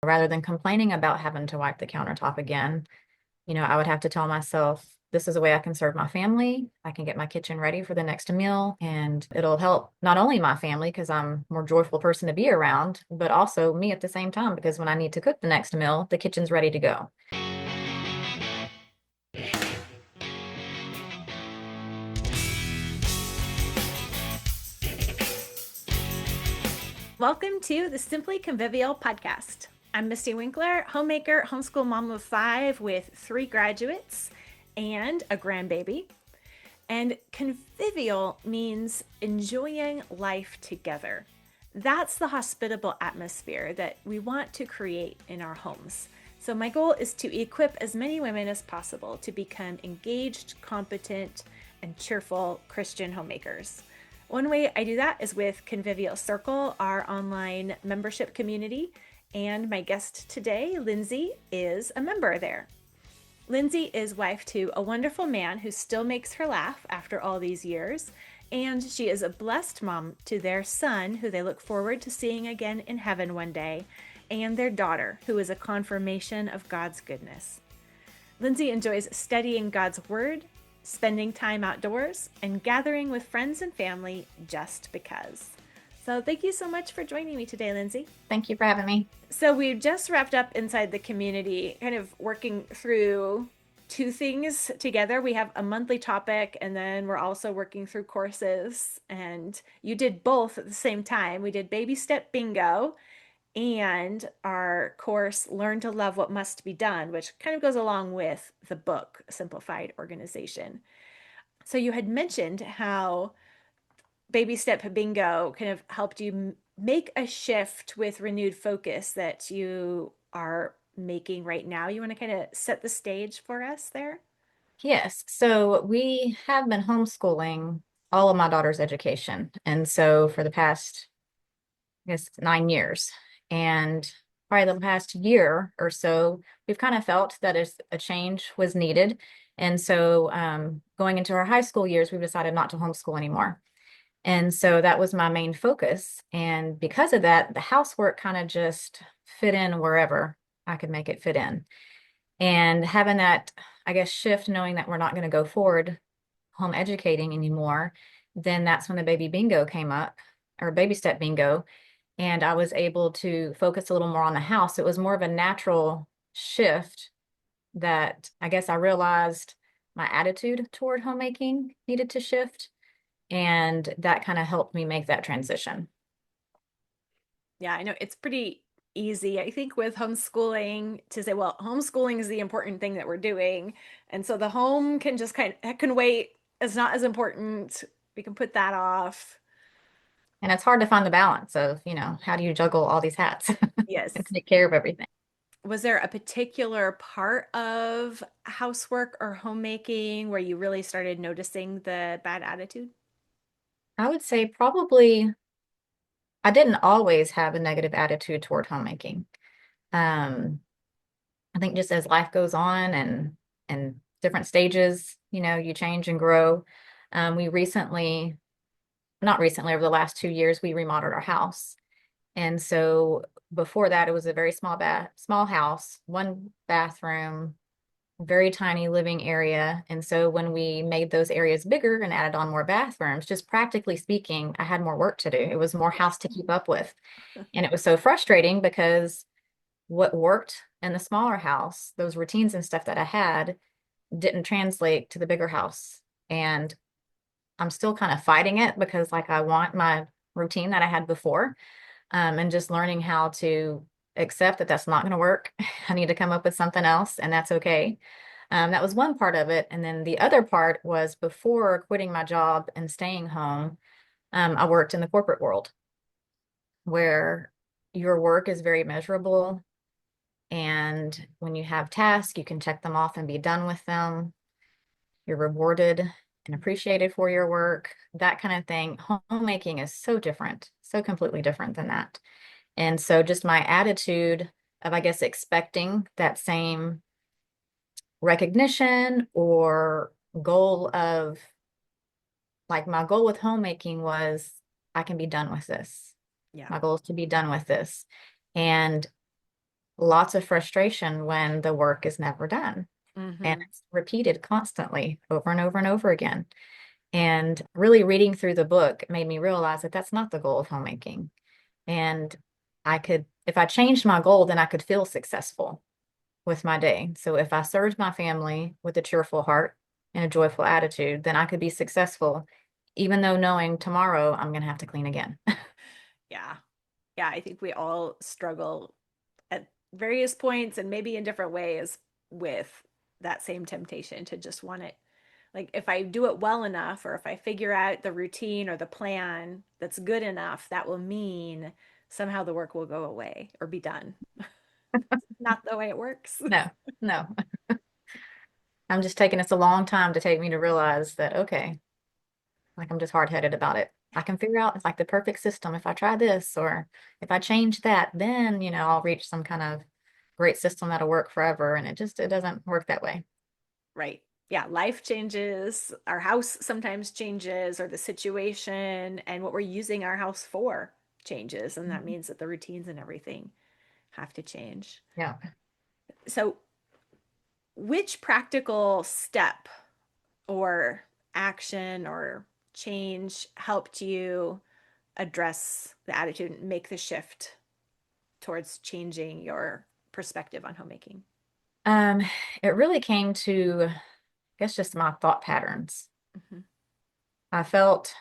Rather than complaining about having to wipe the countertop again, I would have to tell myself, this is a way I can serve my family. I can get my kitchen ready for the next meal, and it'll help not only my family because I'm a more joyful person to be around, but also me at the same time because when I need to cook the next meal, the kitchen's ready to go. Welcome to the Simply Convivial podcast. I'm Mystie Winckler, homemaker, homeschool mom of 5 with 3 graduates and a grandbaby. And convivial means enjoying life together. That's the hospitable atmosphere that we want to create in our homes. So my goal is to equip as many women as possible to become engaged, competent, and cheerful Christian homemakers. One way I do that is with Convivial Circle, our online membership community. And my guest today, Lindsay, is a member there. Lindsay is wife to a wonderful man who still makes her laugh after all these years. And she is a blessed mom to their son, who they look forward to seeing again in heaven one day, and their daughter, who is a confirmation of God's goodness. Lindsay enjoys studying God's Word, spending time outdoors, and gathering with friends and family just because. So thank you so much for joining me today, Lindsay. Thank you for having me. So we've just wrapped up inside the community, kind of working through 2 things together. We have a monthly topic, and then we're also working through courses. And you did both at the same time. We did baby step bingo and our course, Learn to Love What Must Be Done, which kind of goes along with the book, Simplified Organization. So you had mentioned how baby step bingo kind of helped you make a shift with renewed focus that you are making right now. You want to kind of set the stage for us there? Yes, so we have been homeschooling all of my daughter's education. And so for the past, I guess, 9 years. And probably the past year or so, we've kind of felt that a change was needed. And so going into our high school years, we've decided not to homeschool anymore. And so that was my main focus. And because of that, the housework kind of just fit in wherever I could make it fit in. And having that, I guess, shift, knowing that we're not going to go forward home educating anymore, then that's when the baby bingo came up, or baby step bingo. And I was able to focus a little more on the house. It was more of a natural shift that I guess I realized my attitude toward homemaking needed to shift. And that kind of helped me make that transition. Yeah, I know it's pretty easy, I think, with homeschooling to say, well, homeschooling is the important thing that we're doing. And so the home can just kind of can wait. It's not as important. We can put that off. And it's hard to find the balance of, how do you juggle all these hats and Yes. take care of everything? Was there a particular part of housework or homemaking where you really started noticing the bad attitude? I would say probably I didn't always have a negative attitude toward homemaking. Um, I think just as life goes on and different stages, you change and grow. We recently, not recently, over the last 2 years, we remodeled our house. And so before that, it was a very small house, one bathroom, very tiny living area. And so when we made those areas bigger and added on more bathrooms, just practically speaking, I had more work to do. It was more house to keep up with. And it was so frustrating because what worked in the smaller house, those routines and stuff that I had, didn't translate to the bigger house. And I'm still kind of fighting it because like I want my routine that I had before, and just learning how to accept that that's not going to work. I need to come up with something else, and that's okay. That was one part of it. And then the other part was before quitting my job and staying home, I worked in the corporate world where your work is very measurable. And when you have tasks, you can check them off and be done with them. You're rewarded and appreciated for your work, that kind of thing. Homemaking is so different, so completely different than that. And so just my attitude of, I guess, expecting that same recognition or goal of like my goal with homemaking was I can be done with this. Yeah. My goal is to be done with this. And lots of frustration when the work is never done. And Mm-hmm. it's repeated constantly over and over and over again. And really reading through the book made me realize that that's not the goal of homemaking. And if I changed my goal, then I could feel successful with my day. So if I served my family with a cheerful heart and a joyful attitude, then I could be successful, even though knowing tomorrow I'm going to have to clean again. Yeah. Yeah. I think we all struggle at various points and maybe in different ways with that same temptation to just want it. Like if I do it well enough, or if I figure out the routine or the plan that's good enough, that will mean somehow the work will go away or be done. Not the way it works. No, no. I'm just taking it's a long time to take me to realize that, okay, like I'm just hard-headed about it. I can figure out it's like the perfect system. If I try this or if I change that, then, I'll reach some kind of great system that'll work forever. And it doesn't work that way. Right. Yeah, life changes, our house sometimes changes, or the situation and what we're using our house for changes. And that Mhm. means that the routines and everything have to change. Yeah. So, which practical step or action or change helped you address the attitude and make the shift towards changing your perspective on homemaking? Um, it really came to, I guess, just my thought patterns. Mm-hmm. I felt,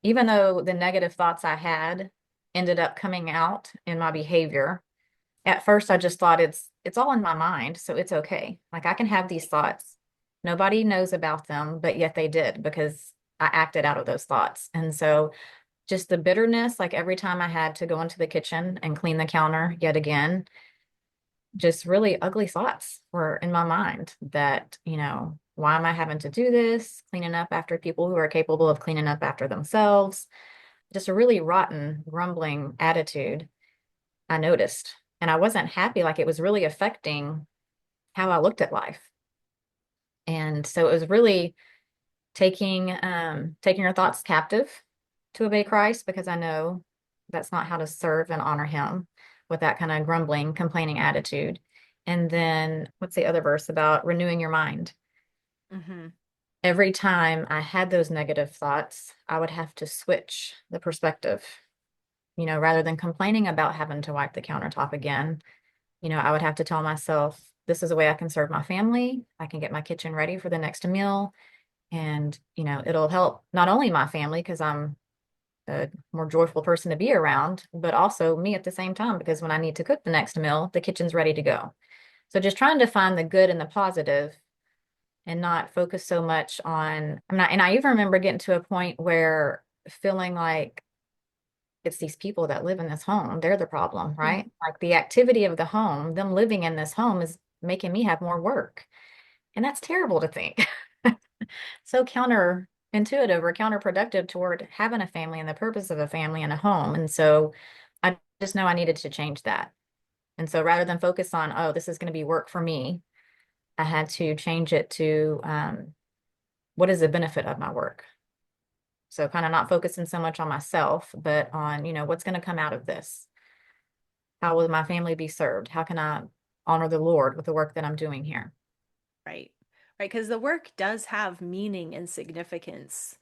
even though the negative thoughts I had ended up coming out in my behavior, at first I just thought it's all in my mind, so it's okay. Like I can have these thoughts. Nobody knows about them, but yet they did because I acted out of those thoughts. And so just the bitterness, like every time I had to go into the kitchen and clean the counter yet again, just really ugly thoughts were in my mind that, why am I having to do this? Cleaning up after people who are capable of cleaning up after themselves. Just a really rotten, grumbling attitude I noticed. And I wasn't happy, like it was really affecting how I looked at life. And so it was really taking your thoughts captive to obey Christ, because I know that's not how to serve and honor him with that kind of grumbling, complaining attitude. And then what's the other verse about renewing your mind? Mm-hmm. Every time I had those negative thoughts, I would have to switch the perspective. Rather than complaining about having to wipe the countertop again, I would have to tell myself, this is a way I can serve my family. I can get my kitchen ready for the next meal. And, it'll help not only my family because I'm a more joyful person to be around, but also me at the same time, because when I need to cook the next meal, the kitchen's ready to go. So just trying to find the good and the positive and not focus so much on, and I even remember getting to a point where feeling like it's these people that live in this home, they're the problem, right? Like the activity of the home, them living in this home is making me have more work. And that's terrible to think. So counterintuitive or counterproductive toward having a family and the purpose of a family and a home. And so I just know I needed to change that. And so rather than focus on, oh, this is going to be work for me, I had to change it to what is the benefit of my work? So kind of not focusing so much on myself, but on, what's going to come out of this? How will my family be served? How can I honor the Lord with the work that I'm doing here? Right. Right. Because the work does have meaning and significance.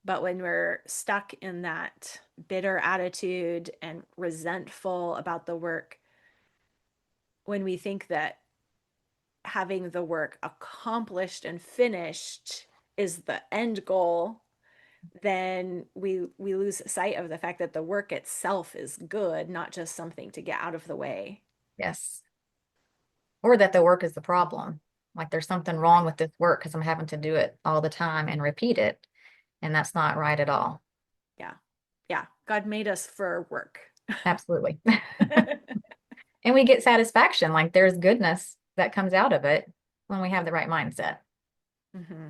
But when we're stuck in that bitter attitude and resentful about the work, when we think that having the work accomplished and finished is the end goal, then we lose sight of the fact that the work itself is good, not just something to get out of the way. Yes. Or that the work is the problem. Like there's something wrong Right. with this work because I'm having to do it all the time and repeat it. And that's not right at all. Yeah. Yeah. God made us for work. Absolutely. And we get satisfaction. Like there's goodness that comes out of it when we have the right mindset. Mm-hmm.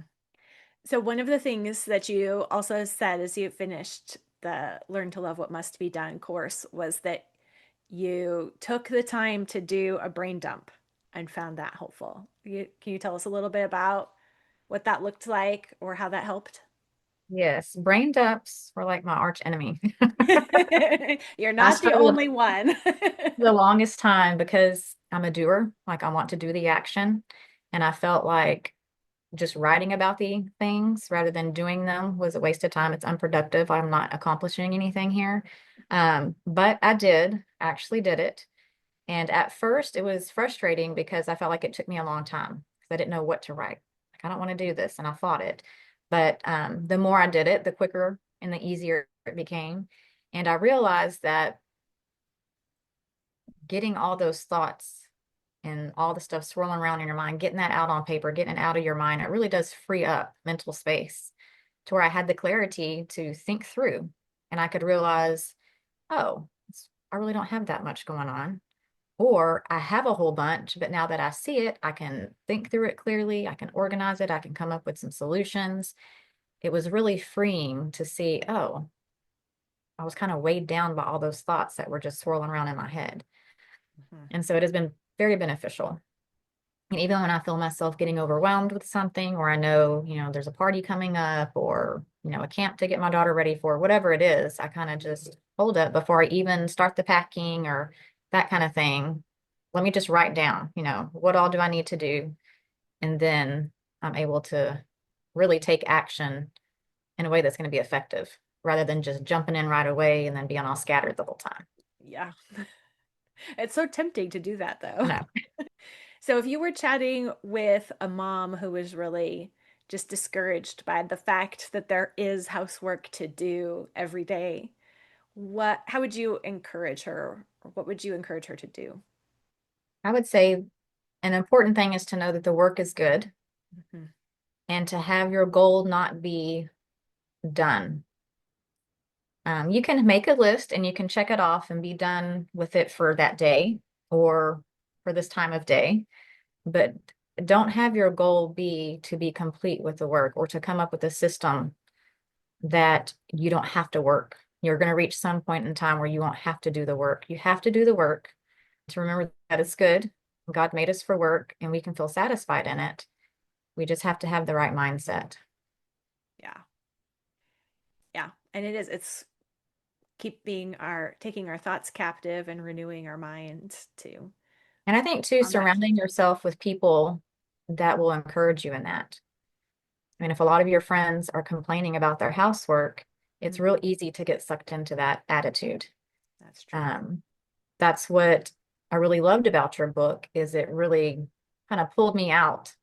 So, one of the things that you also said as you finished the Learn to Love What Must Be Done course was that you took the time to do a brain dump and found that helpful. Can you tell us a little bit about what that looked like or how that helped? Yes, brain dumps were like my arch enemy. You're I not the struggled only one. the longest time because I'm a doer. Like I want to do the action. And I felt like just writing about the things rather than doing them was a waste of time. It's unproductive. I'm not accomplishing anything here. But I did, actually did it. And at first it was frustrating because I felt like it took me a long time because I didn't know what to write. Like, I don't want to do this. And I fought it. But the more I did it, the quicker and the easier it became. And I realized that getting all those thoughts and all the stuff swirling around in your mind, getting that out on paper, getting it out of your mind, it really does free up mental space to where I had the clarity to think through. And I could realize, oh, I really don't have that much going on. Or I have a whole bunch, but now that I see it, I can think through it clearly. I can organize it. I can come up with some solutions. It was really freeing to see, oh, I was kind of weighed down by all those thoughts that were just swirling around in my head. Mhm. And so it has been very beneficial. And even when I feel myself getting overwhelmed with something, or I know, there's a party coming up or, a camp to get my daughter ready for, whatever it is, I kind of just hold up before I even start the packing or that kind of thing. Let me just write down, what all do I need to do? And then I'm able to really take action in a way that's going to be effective rather than just jumping in right away and then being all scattered the whole time. Yeah. It's so tempting to do that I though. know. So if you were chatting with a mom who was really just discouraged by the fact that there is housework to do every day, how would you encourage her? Or what would you encourage her to do? I would say an important thing is to know that the work is good Mhm. and to have your goal not be done. You can make a list and you can check it off and be done with it for that day or for this time of day, but don't have your goal be to be complete with the work or to come up with a system that you don't have to work. You're going to reach some point in time where you won't have to do the work. You have to do the work to remember that it's good. God made us for work and we can feel satisfied in it. We just have to have the right mindset. Yeah. Yeah. And it's taking our thoughts captive and renewing our minds to And I think too, on that surrounding key. yourself with people that will encourage you in that. I mean, if a lot of your friends are complaining about their housework, it's real Mhm. easy to get sucked into that attitude. That's true. Um, that's what I really loved about your book is it really kind of pulled me out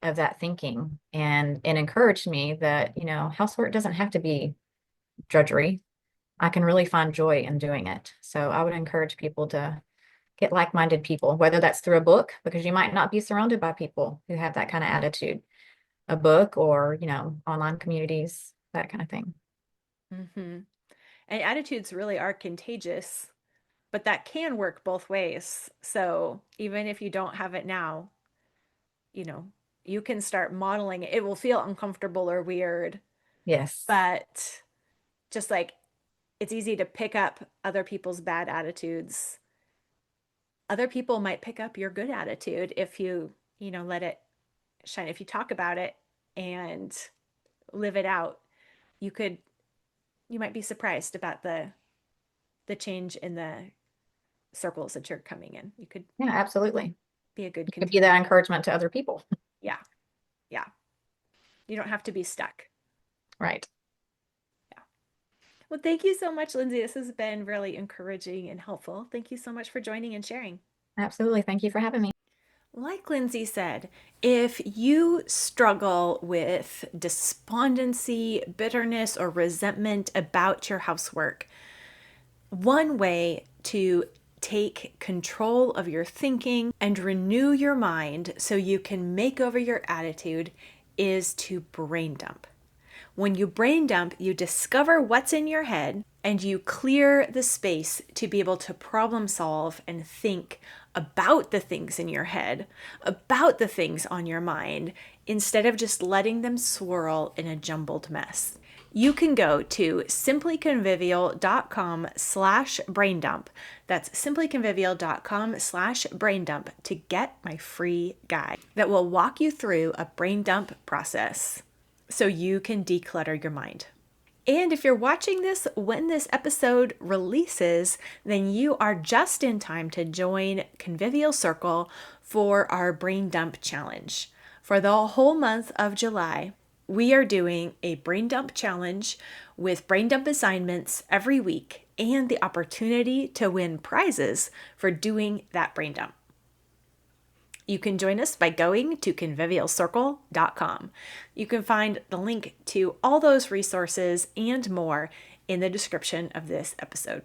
of that thinking and encouraged me that, housework doesn't have to be drudgery. I can really find joy in doing it. So I would encourage people to get like-minded people, whether that's through a book, because you might not be surrounded by people who have that kind of attitude, a book or, online communities, that kind of thing. Hmm. And attitudes really are contagious, but that can work both ways. So even if you don't have it now, you know, you can start modeling it. It will feel uncomfortable or weird, Yes. but just like it's easy to pick up other people's bad attitudes. Other people might pick up your good attitude if you let it shine. If you talk about it and live it out, you could, you might be surprised about the change in the circles that you're coming in. You could Yeah, absolutely. be a good You could be that contagion. encouragement to other people. Yeah. Yeah. You don't have to be stuck. Right. Yeah. Well, thank you so much, Lindsay. This has been really encouraging and helpful. Thank you so much for joining and sharing. Absolutely. Thank you for having me. Like Lindsay said, if you struggle with despondency, bitterness, or resentment about your housework, one way to take control of your thinking and renew your mind so you can make over your attitude is to brain dump. When you brain dump, you discover what's in your head and you clear the space to be able to problem solve and think about the things in your head, about the things on your mind, instead of just letting them swirl in a jumbled mess. You can go to simplyconvivial.com/braindump. That's simplyconvivial.com/braindump to get my free guide that will walk you through a brain dump process so you can declutter your mind. And if you're watching this when this episode releases, then you are just in time to join Convivial Circle for our Brain Dump Challenge. For the whole month of July, we are doing a Brain Dump Challenge with Brain Dump assignments every week and the opportunity to win prizes for doing that brain dump. You can join us by going to convivialcircle.com. You can find the link to all those resources and more in the description of this episode.